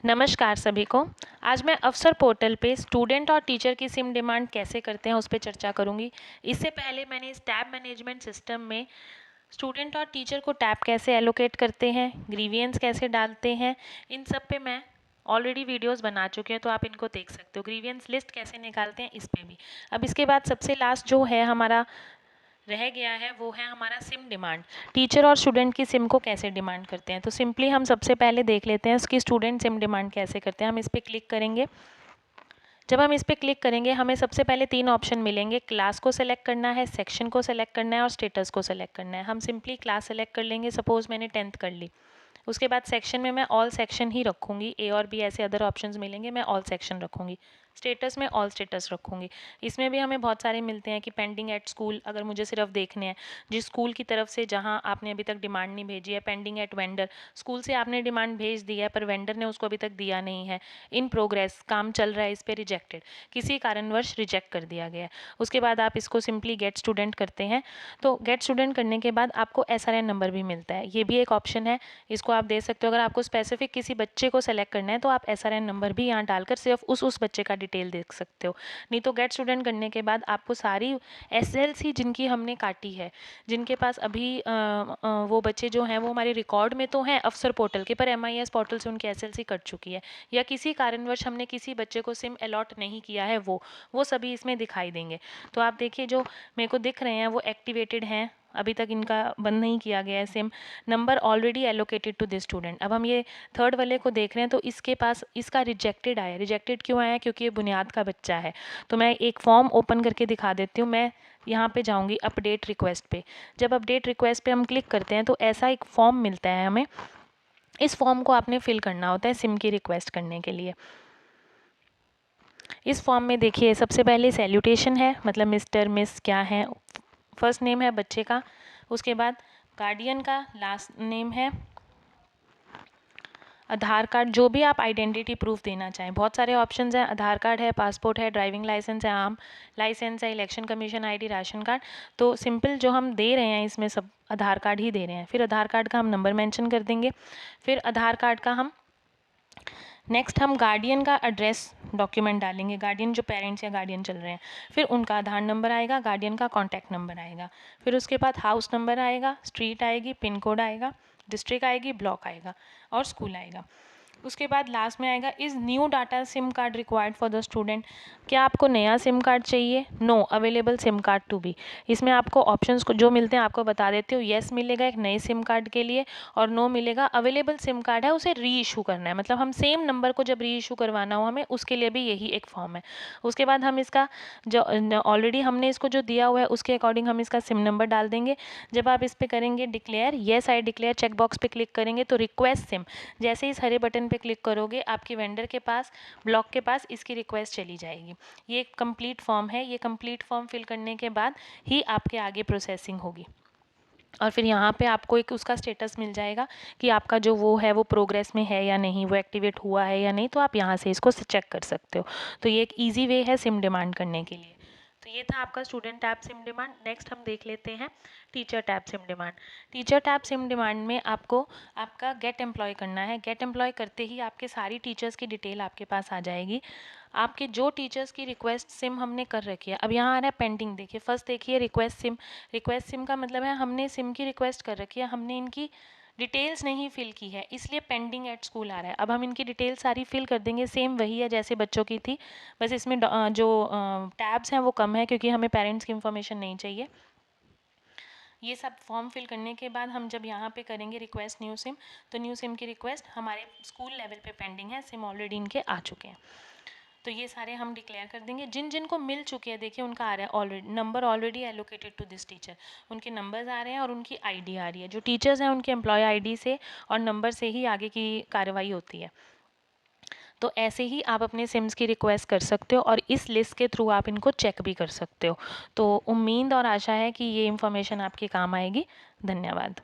नमस्कार सभी को। आज मैं अवसर पोर्टल पे स्टूडेंट और टीचर की सिम डिमांड कैसे करते हैं उस पर चर्चा करूंगी। इससे पहले मैंने इस टैब मैनेजमेंट सिस्टम में स्टूडेंट और टीचर को टैब कैसे एलोकेट करते हैं, ग्रीवियंस कैसे डालते हैं, इन सब पे मैं ऑलरेडी वीडियोस बना चुके हैं, तो आप इनको देख सकते हो। ग्रीवियंस लिस्ट कैसे निकालते हैं इस पे भी। अब इसके बाद सबसे लास्ट जो है हमारा रह गया है वो है हमारा सिम डिमांड। टीचर और स्टूडेंट की सिम को कैसे डिमांड करते हैं, तो सिंपली हम सबसे पहले देख लेते हैं उसकी स्टूडेंट सिम डिमांड कैसे करते हैं। हम इस पर क्लिक करेंगे। जब हम इस पर क्लिक करेंगे हमें सबसे पहले 3 ऑप्शन मिलेंगे। क्लास को सेलेक्ट करना है, सेक्शन को सेलेक्ट करना है और स्टेटस को सेलेक्ट करना है। हम सिंपली क्लास सेलेक्ट कर लेंगे। सपोज मैंने 10th कर ली। उसके बाद सेक्शन में मैं ऑल सेक्शन ही रखूँगी। ए और बी ऐसे अदर ऑप्शंस मिलेंगे, मैं ऑल सेक्शन रखूँगी। स्टेटस में ऑल स्टेटस रखूँगी। इसमें भी हमें बहुत सारे मिलते हैं कि पेंडिंग एट स्कूल, अगर मुझे सिर्फ देखने हैं जिस स्कूल की तरफ से जहाँ आपने अभी तक डिमांड नहीं भेजी है। पेंडिंग एट वेंडर, स्कूल से आपने डिमांड भेज दी है पर वेंडर ने उसको अभी तक दिया नहीं है। इन प्रोग्रेस, काम चल रहा है इस पर, रिजेक्टेड, किसी कारणवश रिजेक्ट कर दिया गया है। उसके बाद आप इसको सिंपली गेट स्टूडेंट करते हैं। तो गेट स्टूडेंट करने के बाद आपको SRN नंबर भी मिलता है, ये भी एक ऑप्शन है, इसको आप दे सकते हो। अगर आपको स्पेसिफिक किसी बच्चे को सेलेक्ट करना है तो आप SRN नंबर भी यहाँ डालकर सिर्फ उस बच्चे का डिटेल देख सकते हो। नहीं तो गेट स्टूडेंट करने के बाद आपको सारी SLC जिनकी हमने काटी है, जिनके पास अभी वो बच्चे जो हैं वो हमारे रिकॉर्ड में तो हैं अफसर पोर्टल के, पर MIS पोर्टल से उनकी SLC कट चुकी है, या किसी कारणवश हमने किसी बच्चे को सिम अलॉट नहीं किया है, वो सभी इसमें दिखाई देंगे। तो आप देखिए जो मेरे को दिख रहे हैं वो एक्टिवेटेड हैं, अभी तक इनका बंद नहीं किया गया है SIM. Number already allocated to this student. अब हम ये थर्ड वाले को देख रहे हैं तो इसके पास इसका रिजेक्टेड आया। रिजेक्टेड क्यों आया? क्योंकि ये बुनियाद का बच्चा है। तो मैं एक फॉर्म ओपन करके दिखा देती हूँ। मैं यहाँ पे जाऊँगी अपडेट रिक्वेस्ट पे। जब अपडेट रिक्वेस्ट पे हम क्लिक करते हैं तो ऐसा एक फॉर्म मिलता है हमें। इस फॉर्म को आपने फिल करना होता है सिम की रिक्वेस्ट करने के लिए। इस फॉर्म में देखिए सबसे पहले सैल्यूटेशन है, मतलब मिस्टर मिस क्या है, फर्स्ट नेम है बच्चे का, उसके बाद गार्डियन का लास्ट नेम है, आधार कार्ड, जो भी आप आइडेंटिटी प्रूफ देना चाहें। बहुत सारे ऑप्शंस हैं, आधार कार्ड है, पासपोर्ट है, ड्राइविंग लाइसेंस है, आम लाइसेंस है, election commission ID, ration card. तो सिंपल जो हम दे रहे हैं इसमें सब आधार कार्ड ही दे रहे हैं। फिर आधार कार्ड का हम नंबर मेंशन कर देंगे। फिर आधार कार्ड का हम नेक्स्ट हम गार्डियन का एड्रेस डॉक्यूमेंट डालेंगे, गार्डियन जो पेरेंट्स या गार्डियन चल रहे हैं। फिर उनका आधार नंबर आएगा, गार्डियन का कॉन्टैक्ट नंबर आएगा। फिर उसके बाद हाउस नंबर आएगा, स्ट्रीट आएगी, पिन कोड आएगा, डिस्ट्रिक्ट आएगी, ब्लॉक आएगा और स्कूल आएगा। उसके बाद लास्ट में आएगा is new data SIM card required for the student. क्या आपको नया सिम कार्ड चाहिए? No available SIM card to be. इसमें आपको ऑप्शंस को जो मिलते हैं आपको बता देती हूँ। येस मिलेगा एक नए सिम कार्ड के लिए, और नो मिलेगा अवेलेबल सिम कार्ड है उसे री इशू करना है। मतलब हम सेम नंबर को जब री इशू करवाना हो हमें, उसके लिए भी यही एक फॉर्म है। उसके बाद हम इसका जो ऑलरेडी हमने इसको जो दिया हुआ है उसके अकॉर्डिंग हम इसका सिम नंबर डाल देंगे। जब आप इस पर करेंगे declare, yes I declare check box पे क्लिक करेंगे तो रिक्वेस्ट सिम, जैसे इस हरे बटन पे क्लिक करोगे आपके वेंडर के पास, ब्लॉक के पास इसकी रिक्वेस्ट चली जाएगी। ये एक कंप्लीट फॉर्म है। ये कंप्लीट फॉर्म फिल करने के बाद ही आपके आगे प्रोसेसिंग होगी, और फिर यहाँ पे आपको एक उसका स्टेटस मिल जाएगा कि आपका जो वो है वो प्रोग्रेस में है या नहीं, वो एक्टिवेट हुआ है या नहीं। तो आप यहाँ से इसको चेक कर सकते हो। तो ये एक ईजी वे है सिम डिमांड करने के लिए। तो ये था आपका student tab SIM demand. Next हम देख लेते हैं teacher tab SIM demand. Teacher tab SIM demand में आपको आपका गेट एम्प्लॉय करना है। गेट एम्प्लॉय करते ही आपके सारी टीचर्स की डिटेल आपके पास आ जाएगी। आपके जो टीचर्स की रिक्वेस्ट सिम हमने कर रखी है, अब यहाँ आ रहा है पेंडिंग। देखिए फर्स्ट देखिए रिक्वेस्ट सिम। रिक्वेस्ट सिम का मतलब है हमने सिम की रिक्वेस्ट कर रखी है, हमने इनकी डिटेल्स नहीं फिल की है, इसलिए पेंडिंग एट स्कूल आ रहा है। अब हम इनकी डिटेल सारी फिल कर देंगे, सेम वही है जैसे बच्चों की थी, बस इसमें जो टैब्स हैं वो कम है क्योंकि हमें पेरेंट्स की इन्फॉर्मेशन नहीं चाहिए। ये सब फॉर्म फिल करने के बाद हम जब यहाँ पे करेंगे रिक्वेस्ट न्यू सिम, तो न्यू सिम की रिक्वेस्ट हमारे स्कूल लेवल पे पेंडिंग है, सिम ऑलरेडी इनके आ चुके हैं। तो ये सारे हम डिक्लेयर कर देंगे। जिन जिन को मिल चुके हैं देखिए उनका आ रहा है already number, already allocated to this teacher, उनके नंबर्स आ रहे हैं और उनकी ID आ रही है। जो टीचर्स हैं उनके एम्प्लॉय ID से और नंबर से ही आगे की कार्रवाई होती है। तो ऐसे ही आप अपने सिम्स की रिक्वेस्ट कर सकते हो और इस लिस्ट के थ्रू आप इनको चेक भी कर सकते हो। तो उम्मीद और आशा है कि ये इन्फॉर्मेशन आपके काम आएगी। धन्यवाद।